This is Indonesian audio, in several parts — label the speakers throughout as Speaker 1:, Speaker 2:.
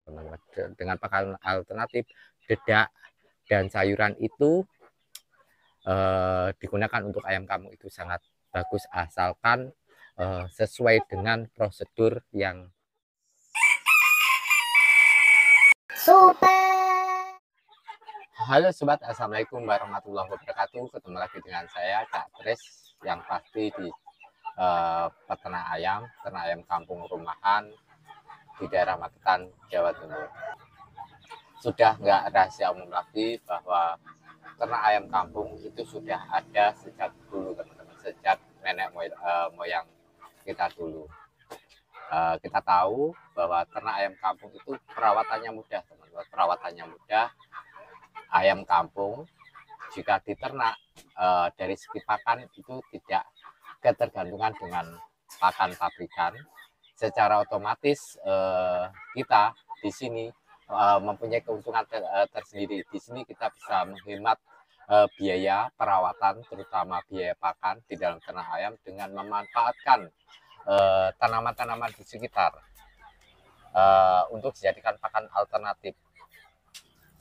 Speaker 1: teman-teman. Dengan pakan alternatif, dedak dan sayuran itu digunakan untuk ayam kampung itu sangat bagus, asalkan sesuai dengan prosedur yang super. Halo sobat, assalamualaikum warahmatullahi wabarakatuh. Ketemu lagi dengan saya Kak Tris, yang pasti di peternak ayam kampung rumahan di daerah Magetan, Jawa Timur. Sudah nggak rahasia umum lagi bahwa ternak ayam kampung itu sudah ada sejak dulu, teman-teman, sejak nenek moyang kita dulu. Kita tahu bahwa ternak ayam kampung itu perawatannya mudah, teman-teman. Perawatannya mudah. Ayam kampung jika diternak dari segi pakan itu tidak ketergantungan dengan pakan pabrikan. Secara otomatis kita di sini mempunyai keuntungan tersendiri. Di sini kita bisa menghemat biaya perawatan, terutama biaya pakan di dalam ternak ayam, dengan memanfaatkan tanaman-tanaman di sekitar untuk dijadikan pakan alternatif.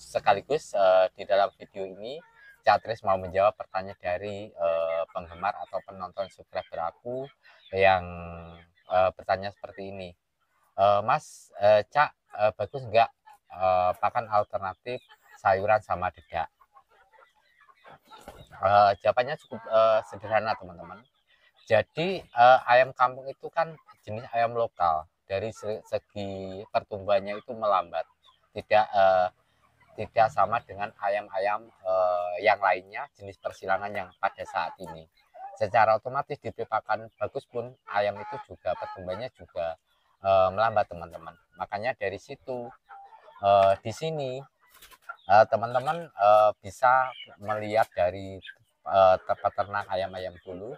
Speaker 1: Sekaligus di dalam video ini Catris mau menjawab pertanyaan dari penggemar atau penonton subscriber aku yang bertanya seperti ini. Mas, Cak, bagus nggak pakan alternatif sayuran sama dedak? Jawabannya cukup sederhana, teman-teman. Jadi ayam kampung itu kan jenis ayam lokal. Dari segi pertumbuhannya itu melambat, tidak sama dengan ayam-ayam yang lainnya jenis persilangan yang pada saat ini. Secara otomatis diberi pakan bagus pun ayam itu juga pertumbuhannya juga melambat, teman-teman. Makanya dari situ di sini teman-teman bisa melihat dari peternak ayam-ayam dulu.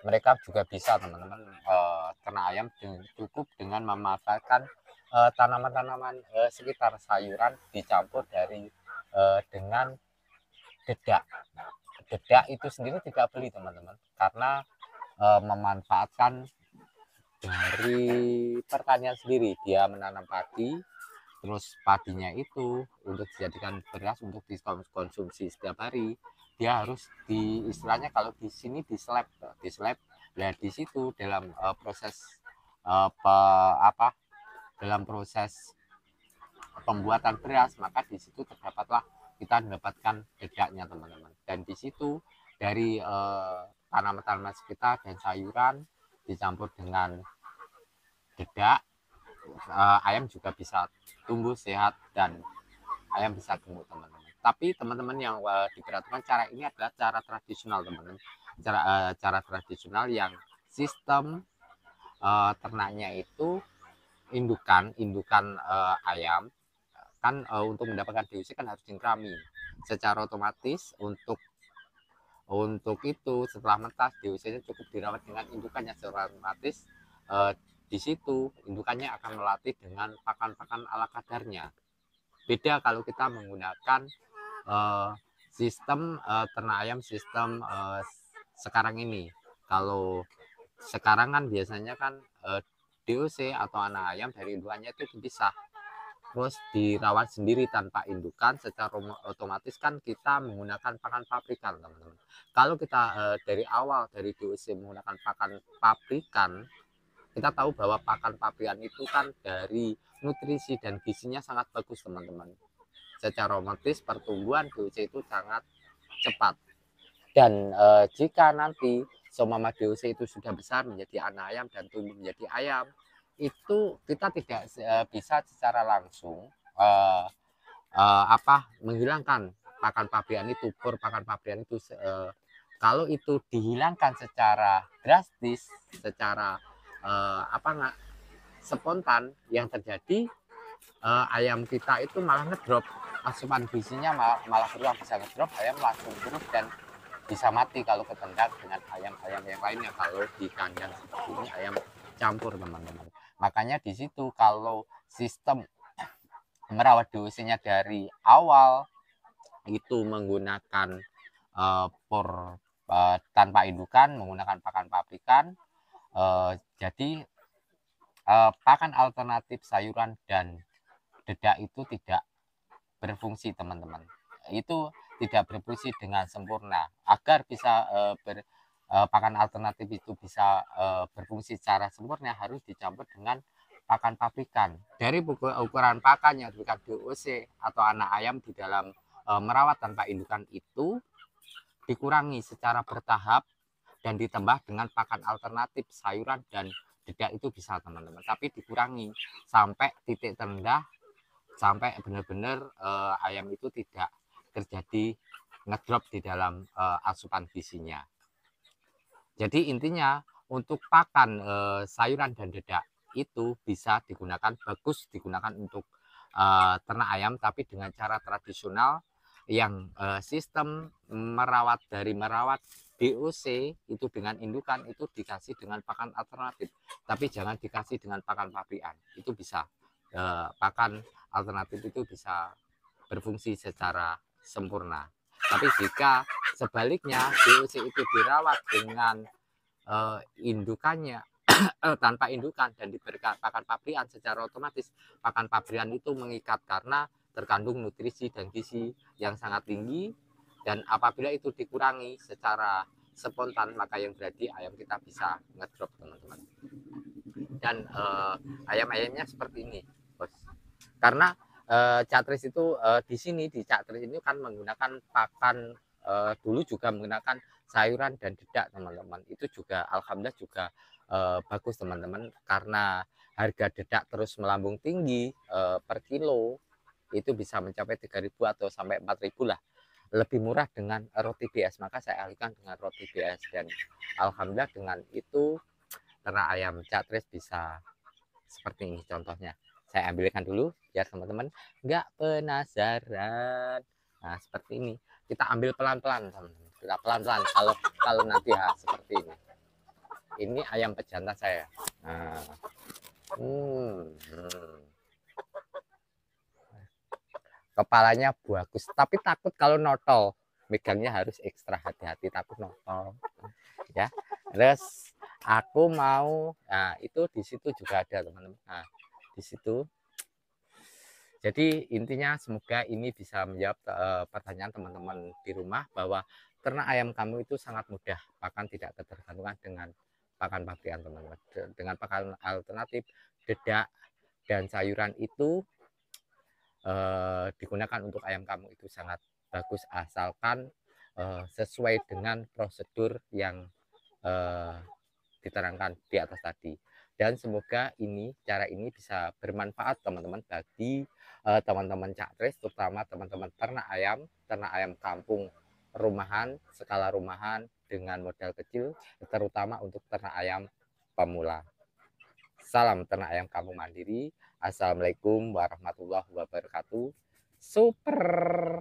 Speaker 1: Mereka juga bisa, teman-teman, ternak ayam cukup dengan memanfaatkan tanaman-tanaman sekitar, sayuran dicampur dengan dedak. Dedak itu sendiri tidak beli, teman-teman, karena memanfaatkan dari pertanian sendiri. Dia menanam padi, terus padinya itu untuk dijadikan beras untuk dikonsumsi setiap hari. Dia harus istilahnya kalau di sini di slab. Nah, di situ dalam proses dalam proses pembuatan beras, maka di situ terdapatlah kita mendapatkan dedaknya, teman-teman. Dan di situ dari tanaman-tanaman sekitar dan sayuran dicampur dengan dedak, ayam juga bisa tumbuh sehat dan ayam bisa tumbuh, teman-teman. Tapi teman-teman yang diperhatikan, cara ini adalah cara tradisional, teman-teman. Cara tradisional yang sistem ternaknya itu indukan ayam kan untuk mendapatkan DOC kan harus dingkrami. Secara otomatis untuk itu setelah mentas DOC-nya cukup dirawat dengan indukannya. Secara otomatis di situ indukannya akan melatih dengan pakan-pakan ala kadarnya. Beda kalau kita menggunakan sistem ternak ayam sistem sekarang ini. Kalau sekarang kan biasanya kan DOC atau anak ayam dari indukannya itu dipisah, terus dirawat sendiri tanpa indukan. Secara otomatis kan kita menggunakan pakan pabrikan, teman-teman. Kalau kita dari awal dari DOC menggunakan pakan pabrikan, kita tahu bahwa pakan pabrikan itu kan dari nutrisi dan gizinya sangat bagus, teman-teman. Secara otomatis pertumbuhan DOC itu sangat cepat. Dan jika nanti seumpama DOC itu sudah besar menjadi anak ayam dan tumbuh menjadi ayam, itu kita tidak bisa secara langsung menghilangkan pakan pabrikan itu, pakan pabrikan itu. Kalau itu dihilangkan secara drastis, secara spontan, yang terjadi ayam kita itu malah ngedrop, asupan gizinya malah berubah, bisa ngedrop, ayam langsung kurus dan bisa mati kalau ketendang dengan ayam-ayam yang lainnya. Kalau di kandang seperti ini ayam campur, teman-teman. Makanya di situ kalau sistem merawat DOC-nya dari awal itu menggunakan tanpa indukan, menggunakan pakan pabrikan, jadi pakan alternatif sayuran dan dedak itu tidak berfungsi, teman-teman. Itu tidak berfungsi dengan sempurna. Agar bisa pakan alternatif itu bisa berfungsi secara sempurna, harus dicampur dengan pakan pabrikan. Dari ukuran pakan yang diberikan DOC atau anak ayam di dalam merawat tanpa indukan itu dikurangi secara bertahap dan ditambah dengan pakan alternatif sayuran dan dedak itu bisa, teman-teman, tapi dikurangi sampai titik terendah, sampai benar-benar ayam itu tidak terjadi ngedrop di dalam asupan gizinya. Jadi intinya untuk pakan sayuran dan dedak itu bisa digunakan, bagus digunakan untuk ternak ayam, tapi dengan cara tradisional yang sistem merawat DOC itu dengan indukan itu dikasih dengan pakan alternatif, tapi jangan dikasih dengan pakan pabrikan. Itu bisa pakan alternatif itu bisa berfungsi secara sempurna. Tapi jika sebaliknya DOC itu dirawat dengan indukannya tanpa indukan dan diberikan pakan pabrikan, secara otomatis pakan pabrikan itu mengikat karena terkandung nutrisi dan gizi yang sangat tinggi, dan apabila itu dikurangi secara spontan maka yang berarti ayam kita bisa ngedrop, teman-teman. Dan ayam-ayamnya seperti ini, bos, karena Cak Tris itu di sini di Cak Tris ini kan menggunakan pakan dulu juga menggunakan sayuran dan dedak, teman-teman. Itu juga alhamdulillah juga bagus, teman-teman, karena harga dedak terus melambung tinggi per kilo itu bisa mencapai 3.000 atau sampai 4.000 lah, lebih murah dengan roti BS, maka saya alihkan dengan roti BS, dan alhamdulillah dengan itu ternak ayam Cak Tris bisa seperti ini contohnya. Saya ambilkan dulu biar teman-teman nggak penasaran. Nah, seperti ini. Kita ambil pelan-pelan, teman-teman. Kita pelan-pelan kalau nanti ya seperti ini. Ini ayam pejantan saya. Nah. Kepalanya bagus, tapi takut kalau notol. Megangnya harus ekstra hati-hati, takut notol. Ya. Terus aku mau, nah itu di situ juga ada, teman-teman. Nah, di situ. Jadi intinya semoga ini bisa menjawab pertanyaan teman-teman di rumah, bahwa ternak ayam kamu itu sangat mudah, bahkan tidak ketergantungan dengan pakan pabrikan, teman-teman. Dengan pakan alternatif, dedak dan sayuran itu digunakan untuk ayam kamu itu sangat bagus, asalkan sesuai dengan prosedur yang diterangkan di atas tadi. Dan semoga cara ini bisa bermanfaat, teman-teman, bagi teman-teman Cak Tris, terutama teman-teman ternak ayam kampung rumahan, skala rumahan dengan modal kecil, terutama untuk ternak ayam pemula. Salam ternak ayam kampung mandiri. Assalamualaikum warahmatullahi wabarakatuh. Super.